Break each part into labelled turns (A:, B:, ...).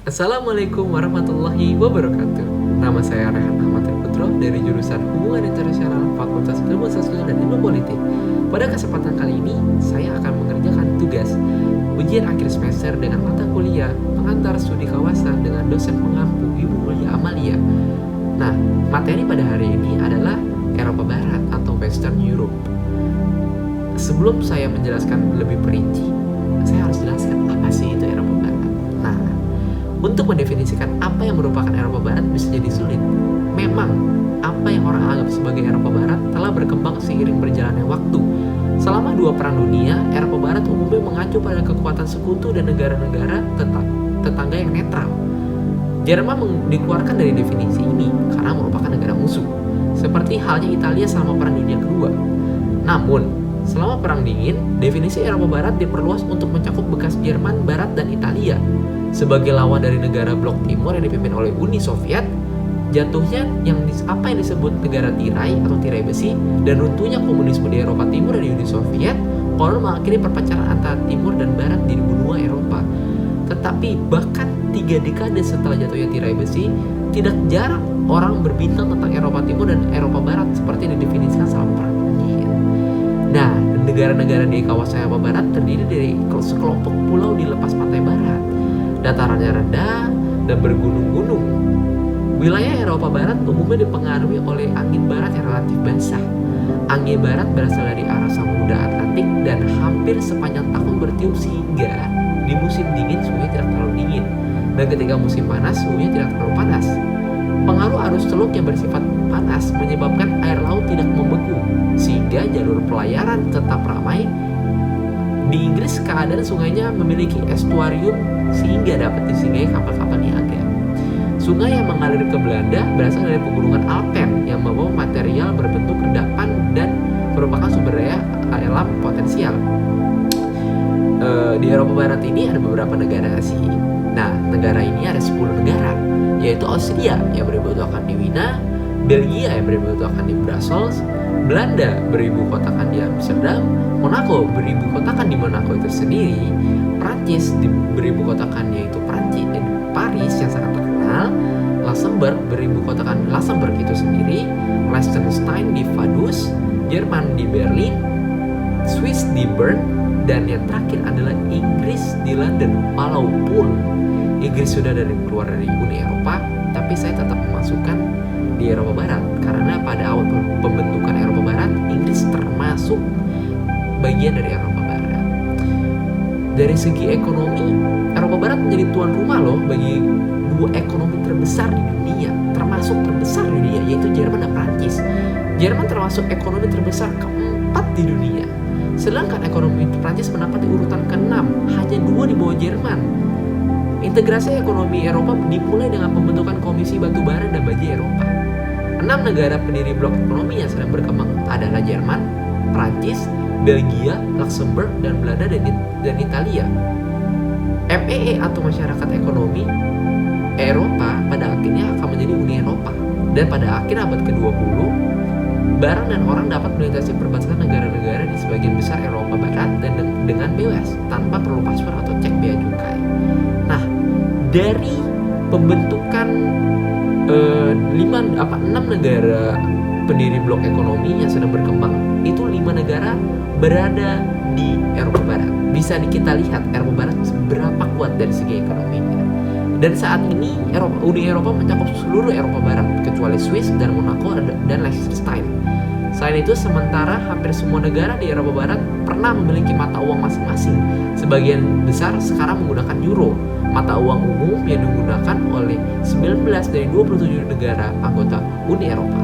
A: Assalamualaikum warahmatullahi wabarakatuh. Nama saya Rehan Ahmad Putro dari jurusan Hubungan Internasional Fakultas Ilmu Sosial dan Ilmu Politik. Pada kesempatan kali ini, saya akan mengerjakan tugas ujian akhir semester dengan mata kuliah Pengantar Studi Kawasan dengan dosen pengampu Ibu Mulia Amalia. Nah, materi pada hari ini adalah Eropa Barat atau Western Europe. Sebelum saya menjelaskan lebih perinci, saya harus jelaskan apa sih itu Eropa Barat. Nah, untuk mendefinisikan apa yang merupakan Eropa Barat bisa jadi sulit. Memang, apa yang orang anggap sebagai Eropa Barat telah berkembang seiring berjalannya waktu. Selama dua perang dunia, Eropa Barat umumnya mengacu pada kekuatan sekutu dan negara-negara tetangga yang netral. Jerman dikeluarkan dari definisi ini karena merupakan negara musuh, seperti halnya Italia selama Perang Dunia Kedua. Namun, selama Perang Dingin, definisi Eropa Barat diperluas untuk mencakup bekas Jerman Barat dan Italia. Sebagai lawan dari negara blok timur yang dipimpin oleh Uni Soviet, jatuhnya apa yang disebut negara tirai atau tirai besi dan runtuhnya komunisme di Eropa Timur dan di Uni Soviet konon mengakhiri perpecahan antara timur dan barat di benua Eropa. Tetapi bahkan 3 dekade setelah jatuhnya tirai besi, tidak jarang orang berbincang tentang Eropa Timur dan Eropa Barat seperti yang didefinisikan selama Perang Dingin. Nah, negara-negara di kawasan Eropa Barat terdiri dari sekelompok pulau di lepas pantai barat. Datarannya rendah dan bergunung-gunung. Wilayah Eropa Barat umumnya dipengaruhi oleh angin barat yang relatif basah. Angin barat berasal dari arah Samudra Atlantik dan hampir sepanjang tahun bertiup sehingga di musim dingin suhunya tidak terlalu dingin dan ketika musim panas suhunya tidak terlalu panas. Pengaruh arus teluk yang bersifat panas menyebabkan air laut tidak membeku sehingga jalur pelayaran tetap ramai. Di Inggris keadaan sungainya memiliki estuarium sehingga dapat disinggahi kapal-kapal niaga. Sungai yang mengalir ke Belanda berasal dari pegunungan Alpen yang membawa material berbentuk endapan dan merupakan sumber daya alam potensial. Di Eropa Barat ini ada beberapa negara sih. Nah, negara ini ada 10 negara, yaitu Austria yang beribu kotakan di Wina, Belgia yang beribu kotakan di Brussels, Belanda beribu kotakan di Amsterdam, Monaco beribu kotakan di Monaco itu sendiri, Prancis beribu kotakan yaitu Paris yang sangat terkenal, Luxembourg beribu kotakan Luxembourg itu sendiri, Liechtenstein di Vaduz, Jerman di Berlin, Swiss di Bern, dan yang terakhir adalah Inggris di London. Walaupun Inggris sudah keluar dari Uni Eropa, tapi saya tetap memasukkan di Eropa Barat karena pada awal pembentukan Eropa Barat, Inggris termasuk bagian dari Eropa Barat. Dari segi ekonomi, Eropa Barat menjadi tuan rumah loh bagi dua ekonomi terbesar di dunia, termasuk terbesar di dunia, yaitu Jerman dan Prancis. Jerman termasuk ekonomi terbesar keempat di dunia, sedangkan ekonomi Prancis mendapat di urutan ke-6, hanya 2 di bawah Jerman. Integrasi ekonomi Eropa dimulai dengan pembentukan Komisi Batubara dan Baja Eropa. 6 negara pendiri blok ekonomi yang sedang berkembang adalah Jerman, Prancis, Belgia, Luxembourg, dan Belanda dan Italia. MEE atau Masyarakat Ekonomi Eropa pada akhirnya akan menjadi Uni Eropa. Dan pada akhir abad ke-20, barang dan orang dapat melintasi perbatasan negara-negara di sebagian besar Eropa Barat dan dengan bebas tanpa perlu paspor atau cek bea cukai. Nah, dari pembentukan 6 negara pendiri blok ekonomi yang sedang berkembang, itu 5 negara berada di Eropa Barat. Bisa kita lihat Eropa Barat seberapa kuat dari segi ekonominya. Dan saat ini Uni Eropa mencakup seluruh Eropa Barat kecuali Swiss dan Monaco dan Liechtenstein. Selain itu, sementara hampir semua negara di Eropa Barat pernah memiliki mata uang masing-masing. Sebagian besar sekarang menggunakan euro, mata uang umum yang digunakan oleh 19 dari 27 negara anggota Uni Eropa.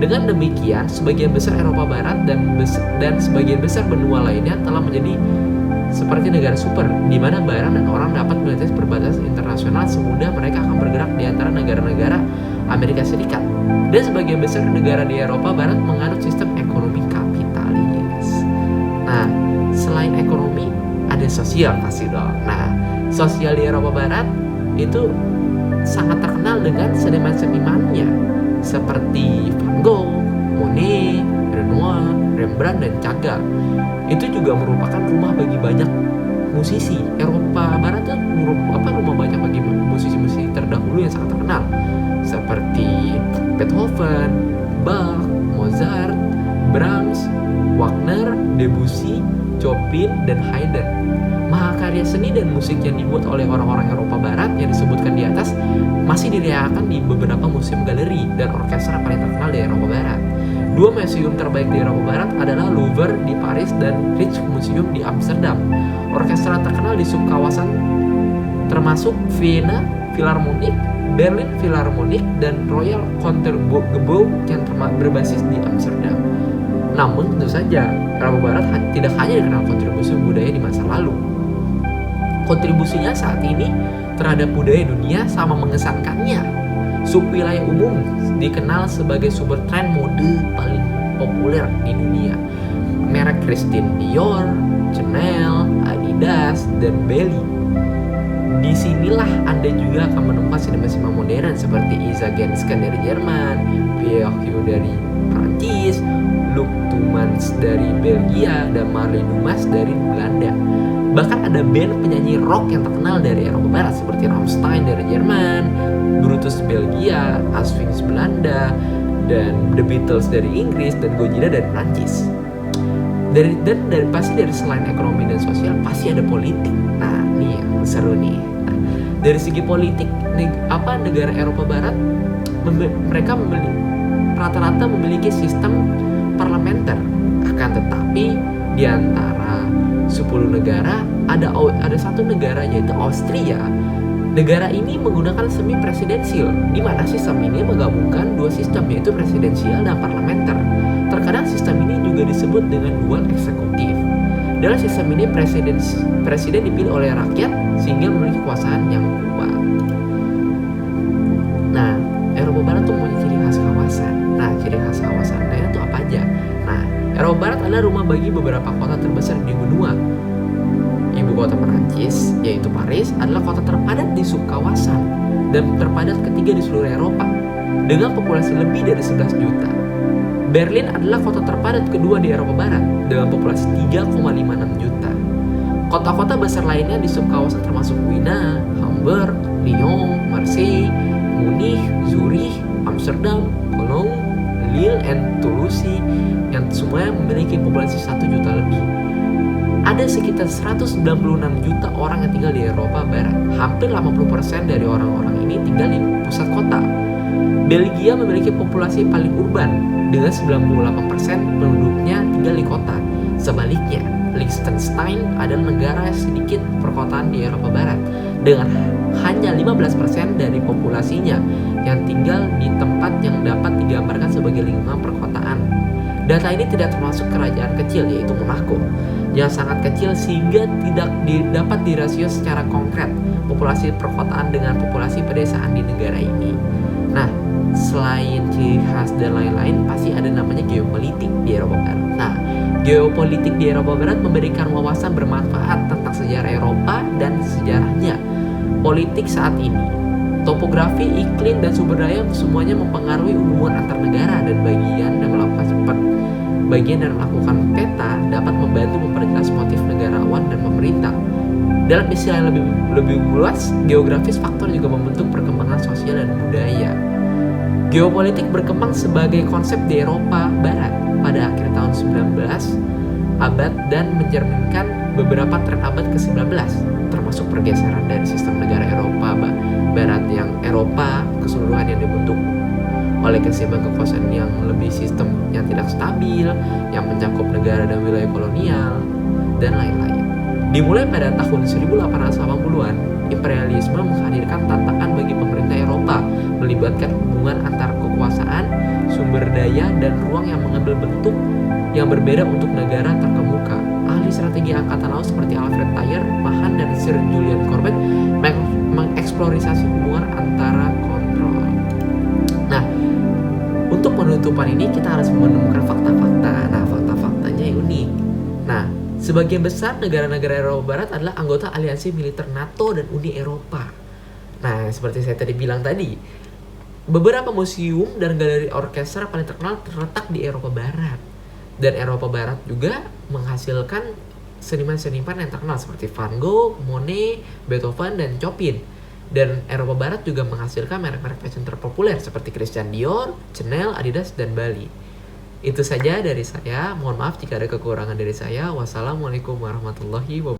A: Dengan demikian, sebagian besar Eropa Barat dan sebagian besar benua lainnya telah menjadi seperti negara super, di mana barang dan orang dapat melintasi perbatasan internasional semudah mereka akan bergerak di antara negara-negara Amerika Serikat. Dan sebagian besar negara di Eropa Barat menganut sistem ekonomi kapitalis. Nah, selain ekonomi, ada sosial pasti dong. Nah, sosial di Eropa Barat itu sangat terkenal dengan seniman-senimannya seperti Van Gogh, Monet, Renoir, Rembrandt, dan Chagall. Itu juga merupakan rumah bagi banyak musisi. Eropa Barat tuh rumah banyak bagi musisi-musisi terdahulu yang sangat terkenal seperti Beethoven, Bach, Mozart, Brahms, Wagner, Debussy, Chopin, dan Haydn. Mahakarya seni dan musik yang dibuat oleh orang-orang Eropa Barat yang disebutkan di atas masih dirayakan di beberapa museum galeri dan orkestra paling terkenal di Eropa Barat. Dua museum terbaik di Eropa Barat adalah Louvre di Paris dan Rijksmuseum di Amsterdam. Orkestra terkenal di subkawasan termasuk Vienna Philharmonic, Berlin Philharmonic, dan Royal Concertgebouw yang berbasis di Amsterdam. Namun tentu saja Eropa Barat tidak hanya dikenal kontribusi budaya di masa lalu. Kontribusinya saat ini terhadap budaya dunia sama mengesankannya. Subwilayah umum dikenal sebagai sumber tren mode paling populer di dunia. Merek Christian Dior, Chanel, Adidas, dan Belly. Disinilah Anda juga akan menemukan sinema-sinema modern seperti Isa Gensken dari Jerman, Pierre Hugh dari Prancis, Luc Tuymans dari Belgia, dan Marley Dumas dari Belanda. Bahkan ada band penyanyi rock yang terkenal dari Eropa Barat seperti Rammstein dari Jerman, Brutus Belgia, Asphyx Belanda, dan The Beatles dari Inggris, dan Gojira dari Prancis. Pasti dari selain ekonomi dan sosial pasti ada politik. Nah, ini yang seru nih. Nah, dari segi politik, negara Eropa Barat mereka rata-rata memiliki sistem parlementer. Akan tetapi di antara 10 negara ada satu negara yaitu Austria. Negara ini menggunakan semi presidensial, di mana sistem ini menggabungkan dua sistem yaitu presidensial dan parlementer. Terkadang sistem ini juga disebut dengan dual eksekutif. Dalam sistem ini presiden dipilih oleh rakyat sehingga memiliki kekuasaan yang kuat. Nah, Eropa Barat tuh punya ciri khas kawasan. Nah, ciri khas kawasannya itu apa aja? Nah, Eropa Barat adalah rumah bagi beberapa kota terbesar di benua. Ibu kota Perancis, yaitu Paris, adalah kota terpadat di subkawasan dan terpadat ketiga di seluruh Eropa dengan populasi lebih dari 11 juta. Berlin adalah kota terpadat kedua di Eropa Barat dengan populasi 3,56 juta. Kota-kota besar lainnya di subkawasan termasuk Wina, Hamburg, Lyon, Marseille, Munich, Zurich, Amsterdam, Cologne, Lille, dan Toulouse yang semuanya memiliki populasi 1 juta lebih. Ada sekitar 196 juta orang yang tinggal di Eropa Barat. Hampir 80% dari orang-orang ini tinggal di pusat kota. Belgia memiliki populasi paling urban dengan 98% penduduknya tinggal di kota. Sebaliknya, Liechtenstein adalah negara sedikit perkotaan di Eropa Barat dengan hanya 15% dari populasinya yang tinggal di tempat yang dapat digambarkan sebagai lingkungan perkotaan. Data ini tidak termasuk kerajaan kecil yaitu Monaco yang sangat kecil sehingga tidak dapat dirasio secara konkret populasi perkotaan dengan populasi pedesaan di negara ini. Nah, selain ciri khas dan lain-lain pasti ada namanya geopolitik di Eropa Barat. Nah, geopolitik di Eropa Barat memberikan wawasan bermanfaat tentang sejarah Eropa dan sejarahnya. Politik saat ini, topografi, iklim, dan sumber daya semuanya mempengaruhi hubungan antar negara dan bagian dan melakukan peta dapat membantu memperjelas motif negarawan dan pemerintah. Dalam istilah yang lebih luas, geografis faktor juga membentuk perkembangan sosial dan budaya. Geopolitik berkembang sebagai konsep di Eropa Barat pada akhir tahun 19 abad dan mencerminkan beberapa tren abad ke-19, termasuk pergeseran dari sistem negara Eropa Barat yang Eropa keseluruhan yang dibentuk oleh keseimbangan kekuasaan yang lebih sistem yang tidak stabil, yang mencakup negara dan wilayah kolonial, dan lain-lain. Dimulai pada tahun 1880-an, imperialisme menghadirkan tantangan bagi pemerintah Eropa, melibatkan hubungan antar kekuasaan, sumber daya, dan ruang yang mengambil bentuk yang berbeda untuk negara terkemuka. Ahli strategi angkatan laut seperti Alfred Tyler, Mahan, dan Sir Julian Corbett mengeksplorasi hubungan antara kontrol. Nah, untuk penutupan ini kita harus menemukan fakta-fakta. Nah, fakta-faktanya unik. Nah, sebagian besar negara-negara Eropa Barat adalah anggota aliansi militer NATO dan Uni Eropa. Nah, seperti saya tadi bilang tadi, beberapa museum dan galeri orkestra paling terkenal terletak di Eropa Barat. Dan Eropa Barat juga menghasilkan seniman-seniman yang terkenal seperti Van Gogh, Monet, Beethoven, dan Chopin. Dan Eropa Barat juga menghasilkan merek-merek fashion terpopuler seperti Christian Dior, Chanel, Adidas, dan Bali. Itu saja dari saya. Mohon maaf jika ada kekurangan dari saya. Wassalamualaikum warahmatullahi wabarakatuh.